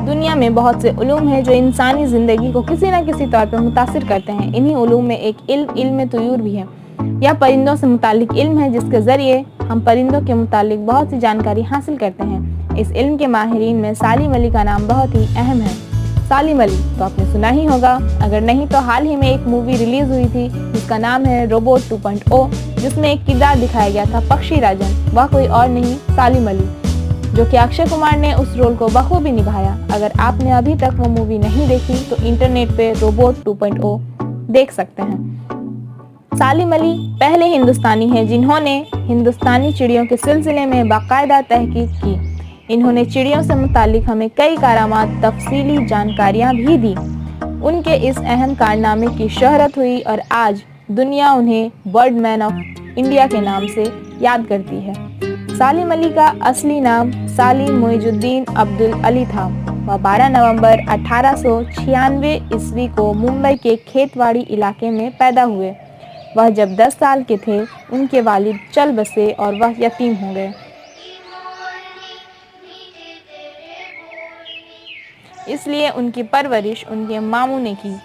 दुनिया में बहुत से उलूम हैं जो इंसानी ज़िंदगी को किसी न किसी तौर पर मुतासिर करते हैं। इन्हीं उलूम में एक इल्म तुयूर भी है। यह परिंदों से मुतालिक इल्म है जिसके ज़रिए हम परिंदों के मुतालिक बहुत सी जानकारी हासिल करते हैं। इस इल्म के माहिरीन में सालिम अली का नाम बहुत ही अहम है। सालिम अली तो आपने सुना ही होगा, अगर नहीं तो हाल ही में एक मूवी रिलीज हुई थी जिसका नाम है रोबोट 2.0, जिसमें एक किरदार दिखाया गया था पक्षी राजन। वह कोई और नहीं सालिम अली, जो कि अक्षय कुमार ने उस रोल को बखूबी निभाया। अगर आपने अभी तक वो मूवी नहीं देखी तो इंटरनेट पे रोबोट 2.0 देख सकते हैं। सालिम अली पहले हिंदुस्तानी हैं जिन्होंने हिंदुस्तानी चिड़ियों के सिलसिले में बाकायदा तहकीक की। इन्होंने चिड़ियों से मुतालिक हमें कई करामात तफसीली जानकारियाँ भी दी। उनके इस अहम कारनामे की शोहरत हुई और आज दुनिया उन्हें बर्ड मैन ऑफ इंडिया के नाम से याद करती है। सालिम अली का असली नाम सालिम मुइजुद्दीन अब्दुल अली था। वह 12 नवंबर 1896 ईस्वी को मुंबई के खेतवाड़ी इलाके में पैदा हुए। वह जब 10 साल के थे उनके वालिद चल बसे और वह यतीम हो गए। इसलिए उनकी परवरिश उनके मामू ने की।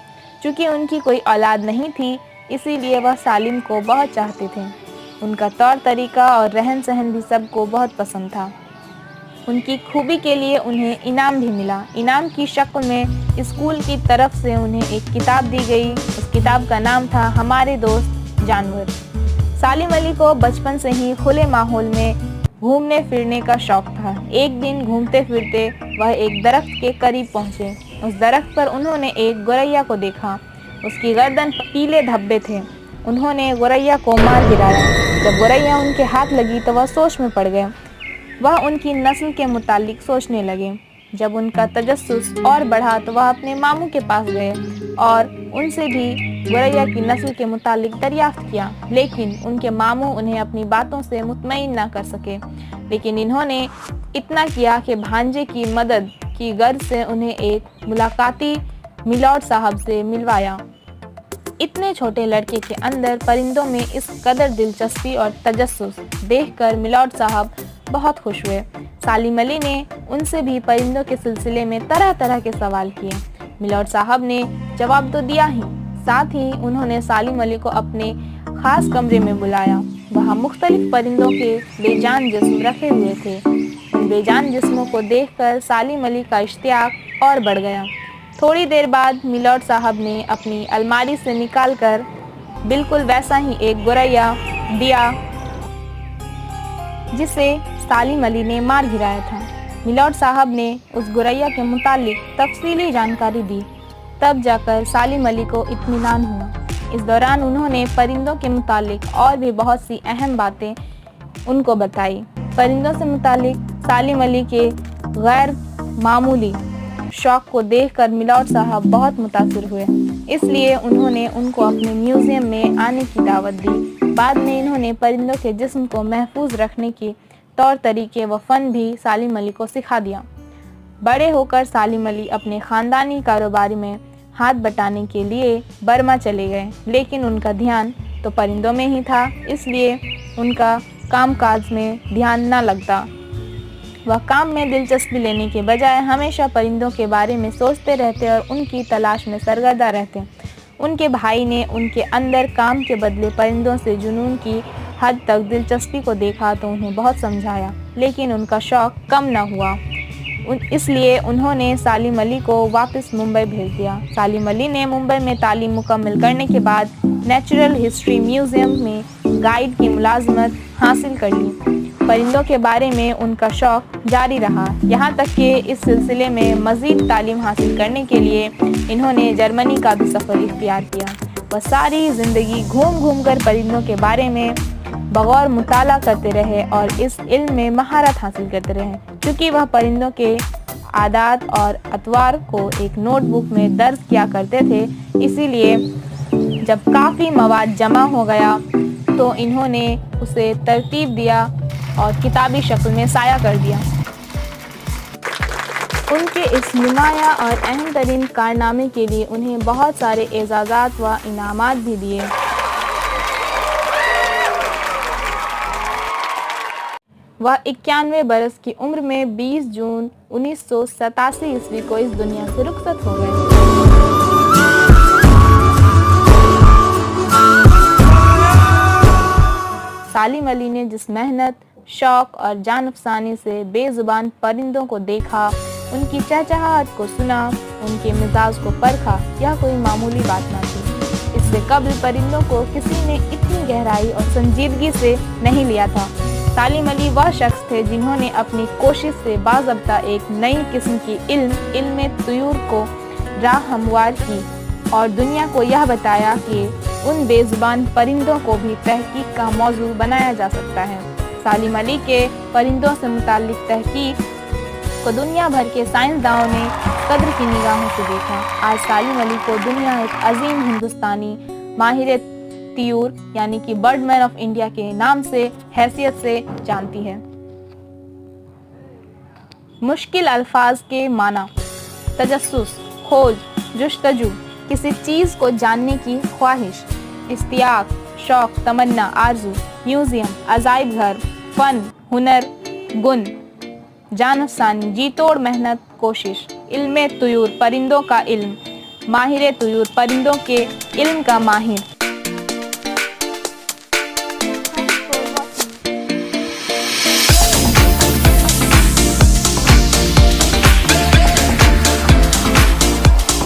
चूँकि उनकी कोई औलाद नहीं थी, इसीलिए वह सालिम को बहुत चाहते थे। उनका तौर तरीका और रहन सहन भी सबको बहुत पसंद था। उनकी खूबी के लिए उन्हें इनाम भी मिला। इनाम की शक्ल में स्कूल की तरफ से उन्हें एक किताब दी गई। उस किताब का नाम था हमारे दोस्त जानवर। सालिम अली को बचपन से ही खुले माहौल में घूमने फिरने का शौक था। एक दिन घूमते फिरते वह एक दरख्त के करीब पहुँचे। उस दरख्त पर उन्होंने एक गोरैया को देखा। उसकी गर्दन पर पीले धब्बे थे। उन्होंने गोरैया को मार गिराया। जब गोरैया उनके हाथ लगी तो वह सोच में पड़ गए। वह उनकी नस्ल के मुतालिक सोचने लगे। जब उनका तजस्सुस और बढ़ा तो वह अपने मामू के पास गए और उनसे भी गोरैया की नस्ल के मुतालिक दरियाफ्त किया, लेकिन उनके मामू उन्हें अपनी बातों से मुतमईन ना कर सके। लेकिन इन्होंने इतना किया कि भांजे की मदद की गर्ज से उन्हें एक मुलाकाती मिलॉर्ड साहब से मिलवाया। इतने छोटे लड़के के अंदर परिंदों में इस कदर दिलचस्पी और तजस्सुस देखकर मिलॉर्ड साहब बहुत खुश हुए। सालिम अली ने उनसे भी परिंदों के सिलसिले में तरह तरह के सवाल किए। मिलॉर्ड साहब ने जवाब तो दिया ही, साथ ही उन्होंने सालिम अली को अपने खास कमरे में बुलाया। वहाँ मुख्तलिफ परिंदों के बेजान जिस्म रखे हुए थे। उन बेजान जिस्मों को देखकर सालिम अली का इश्तियाक और बढ़ गया। थोड़ी देर बाद मिलॉर्ड साहब ने अपनी अलमारी से निकालकर बिल्कुल वैसा ही एक गोरैया दिया जिसे सालिम अली ने मार गिराया था। मिलॉर्ड साहब ने उस गोरैया के मुतालिक तफसीली जानकारी दी। तब जाकर सालिम अली को इत्मीनान हुआ। इस दौरान उन्होंने परिंदों के मुतालिक और भी बहुत सी अहम बातें उनको बताई। परिंदों से मुतालिक सालिम अली के गैर मामूली शौक को देखकर मिलॉर्ड साहब बहुत मुतासिर हुए। इसलिए उन्होंने उनको अपने म्यूज़ियम में आने की दावत दी। बाद में इन्होंने परिंदों के जिस्म को महफूज रखने के तौर तरीके व फ़न भी सालिम अली को सिखा दिया। बड़े होकर सालिम अली अपने ख़ानदानी कारोबार में हाथ बटाने के लिए बर्मा चले गए, लेकिन उनका ध्यान तो परिंदों में ही था, इसलिए उनका कामकाज में ध्यान न लगता। वह काम में दिलचस्पी लेने के बजाय हमेशा परिंदों के बारे में सोचते रहते और उनकी तलाश में सरगर्दा रहते। उनके भाई ने उनके अंदर काम के बदले परिंदों से जुनून की हद तक दिलचस्पी को देखा तो उन्हें बहुत समझाया, लेकिन उनका शौक़ कम न हुआ। इसलिए उन्होंने सालिम अली को वापस मुंबई भेज दिया। सालिम अली ने मुंबई में तालीम मुकम्मल करने के बाद नेचुरल हिस्ट्री म्यूज़ियम में गाइड की मुलाजमत हासिल कर ली। परिंदों के बारे में उनका शौक़ जारी रहा, यहाँ तक कि इस सिलसिले में मज़ीद तालीम हासिल करने के लिए इन्होंने जर्मनी का भी सफ़र इख्तियार किया। वह सारी ज़िंदगी घूम घूम कर परिंदों के बारे में बगौर मुताला करते रहे और इस इल्म में महारत हासिल करते रहे। क्योंकि वह परिंदों के आदात और अतवार को एक नोटबुक में दर्ज किया करते थे, इसीलिए जब काफ़ी मवाद जमा हो गया तो इन्होंने उसे तरतीब दिया और किताबी शक्ल में साया कर दिया। उनके इस नुमाया और अहम तरीन कारनामे के लिए उन्हें बहुत सारे एजाज़ात व इनामात भी दिए। वह 91 बरस की उम्र में 20 जून 1987 ईस्वी को इस दुनिया से रुखसत हो गए। सालिम अली ने जिस मेहनत, शौक और जान-अफसानी से बेजुबान परिंदों को देखा, उनकी चहचहाहट को सुना, उनके मिजाज को परखा, यह कोई मामूली बात न थी। इससे कबल परिंदों को किसी ने इतनी गहराई और संजीदगी से नहीं लिया था। सालिम अली वह शख्स थे जिन्होंने अपनी कोशिश से बाज़ाब्ता एक नई किस्म की इल्म तुयूर को राह हमवार की और दुनिया को यह बताया कि उन बेजुबान परिंदों को भी तहकीक का मौजू बनाया जा सकता है। सालिम अली के परिंदों से मुताल्लिक तहकीक को दुनिया भर के साइंसदानों ने कद्र की निगाहों से देखा। आज सालिम अली को दुनिया एक अजीम हिंदुस्तानी माहिर तियूर यानी कि बर्डमैन ऑफ इंडिया के नाम से, हैसियत से जानती है। मुश्किल अल्फाज के माना: तजस्सुस, खोज, जुस्तजू, किसी चीज़ को जानने की ख्वाहिश, इश्तियाक, शौक, तमन्ना, आरजू, म्यूजियम, अजाइब घर, फन, हुनर, गुण, जान-अफसानी, जी तोड़ मेहनत, कोशिश, इल्म तुयूर, परिंदों का इल्म, माहिर तुयूर, परिंदों के इल्म का माहिर।